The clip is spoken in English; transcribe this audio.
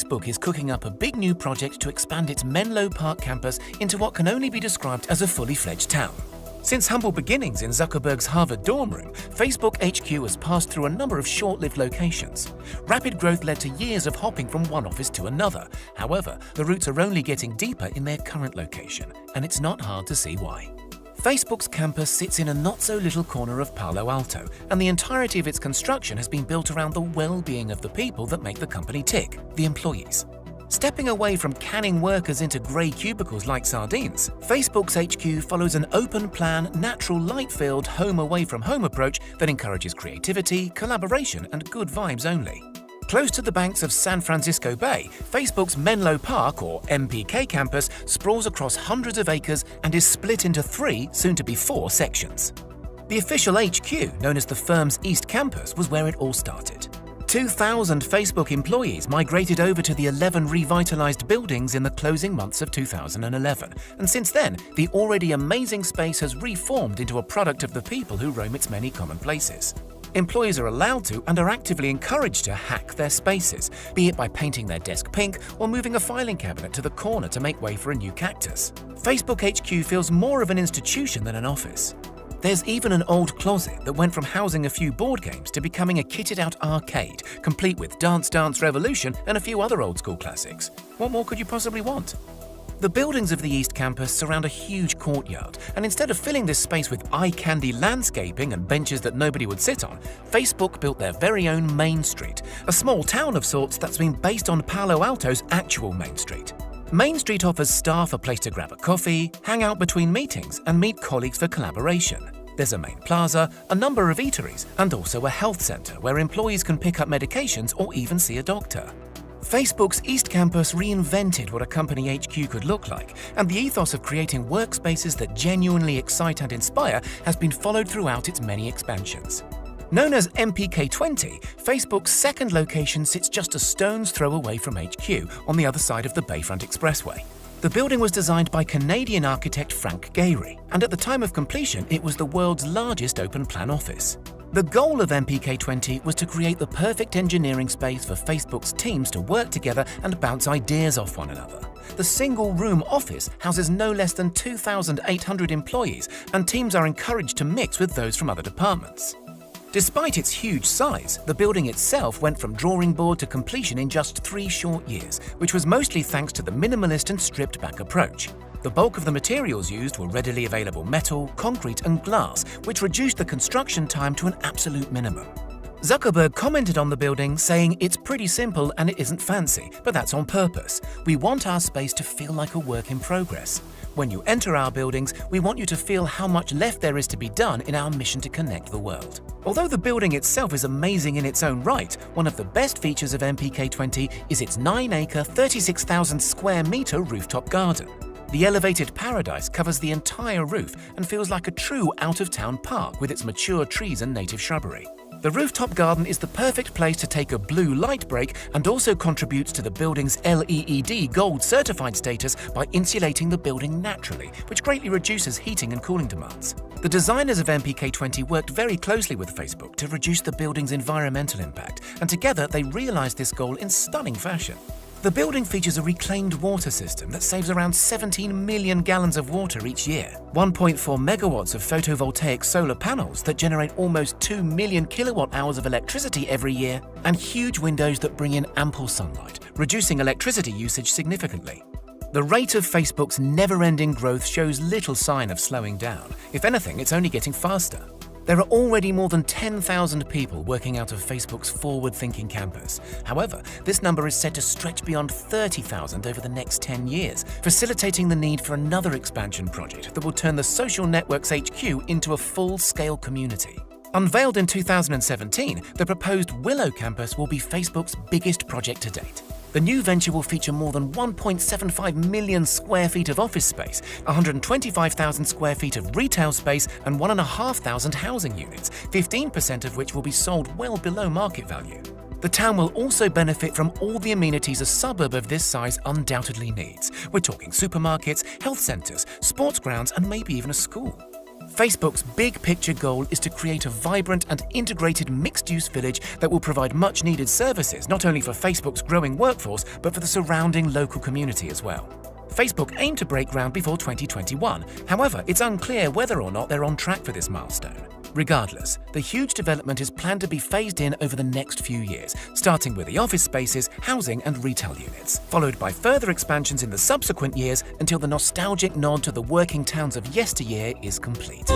Facebook is cooking up a big new project to expand its Menlo Park campus into what can only be described as a fully fledged town. Since humble beginnings in Zuckerberg's Harvard dorm room, Facebook HQ has passed through a number of short-lived locations. Rapid growth led to years of hopping from one office to another. However, the roots are only getting deeper in their current location, and it's not hard to see why. Facebook's campus sits in a not-so-little corner of Palo Alto, and the entirety of its construction has been built around the well-being of the people that make the company tick, the employees. Stepping away from canning workers into grey cubicles like sardines, Facebook's HQ follows an open-plan, natural light-filled, home-away-from-home approach that encourages creativity, collaboration, and good vibes only. Close to the banks of San Francisco Bay, Facebook's Menlo Park, or MPK campus, sprawls across hundreds of acres and is split into 3, soon-to-be 4, sections. The official HQ, known as the firm's East Campus, was where it all started. 2,000 Facebook employees migrated over to the 11 revitalized buildings in the closing months of 2011, and since then, the already amazing space has reformed into a product of the people who roam its many common places. Employees are allowed to and are actively encouraged to hack their spaces, be it by painting their desk pink or moving a filing cabinet to the corner to make way for a new cactus. Facebook HQ feels more of an institution than an office. There's even an old closet that went from housing a few board games to becoming a kitted-out arcade, complete with Dance Dance Revolution and a few other old-school classics. What more could you possibly want? The buildings of the East Campus surround a huge courtyard, and instead of filling this space with eye-candy landscaping and benches that nobody would sit on, Facebook built their very own Main Street, a small town of sorts that's been based on Palo Alto's actual Main Street. Main Street offers staff a place to grab a coffee, hang out between meetings, and meet colleagues for collaboration. There's a main plaza, a number of eateries, and also a health center where employees can pick up medications or even see a doctor. Facebook's East Campus reinvented what a company HQ could look like, and the ethos of creating workspaces that genuinely excite and inspire has been followed throughout its many expansions. Known as MPK20, Facebook's second location sits just a stone's throw away from HQ on the other side of the Bayfront Expressway. The building was designed by Canadian architect Frank Gehry, and at the time of completion, it was the world's largest open-plan office. The goal of MPK20 was to create the perfect engineering space for Facebook's teams to work together and bounce ideas off one another. The single-room office houses no less than 2,800 employees, and teams are encouraged to mix with those from other departments. Despite its huge size, the building itself went from drawing board to completion in just 3 short years, which was mostly thanks to the minimalist and stripped-back approach. The bulk of the materials used were readily available metal, concrete, and glass, which reduced the construction time to an absolute minimum. Zuckerberg commented on the building, saying, "It's pretty simple and it isn't fancy, but that's on purpose. We want our space to feel like a work in progress. When you enter our buildings, we want you to feel how much left there is to be done in our mission to connect the world." Although the building itself is amazing in its own right, one of the best features of MPK20 is its 9-acre, 36,000 square meter rooftop garden. The elevated paradise covers the entire roof and feels like a true out-of-town park with its mature trees and native shrubbery. The rooftop garden is the perfect place to take a blue light break and also contributes to the building's LEED Gold certified status by insulating the building naturally, which greatly reduces heating and cooling demands. The designers of MPK20 worked very closely with Facebook to reduce the building's environmental impact, and together they realized this goal in stunning fashion. The building features a reclaimed water system that saves around 17 million gallons of water each year, 1.4 megawatts of photovoltaic solar panels that generate almost 2 million kilowatt-hours of electricity every year, and huge windows that bring in ample sunlight, reducing electricity usage significantly. The rate of Facebook's never-ending growth shows little sign of slowing down. If anything, it's only getting faster. There are already more than 10,000 people working out of Facebook's forward-thinking campus. However, this number is set to stretch beyond 30,000 over the next 10 years, facilitating the need for another expansion project that will turn the social network's HQ into a full-scale community. Unveiled in 2017, the proposed Willow campus will be Facebook's biggest project to date. The new venture will feature more than 1.75 million square feet of office space, 125,000 square feet of retail space, and 1,500 housing units, 15% of which will be sold well below market value. The town will also benefit from all the amenities a suburb of this size undoubtedly needs. We're talking supermarkets, health centers, sports grounds, and maybe even a school. Facebook's big picture goal is to create a vibrant and integrated mixed-use village that will provide much-needed services not only for Facebook's growing workforce, but for the surrounding local community as well. Facebook aim to break ground before 2021. However, it's unclear whether or not they're on track for this milestone. Regardless, the huge development is planned to be phased in over the next few years, starting with the office spaces, housing and retail units, followed by further expansions in the subsequent years until the nostalgic nod to the working towns of yesteryear is complete.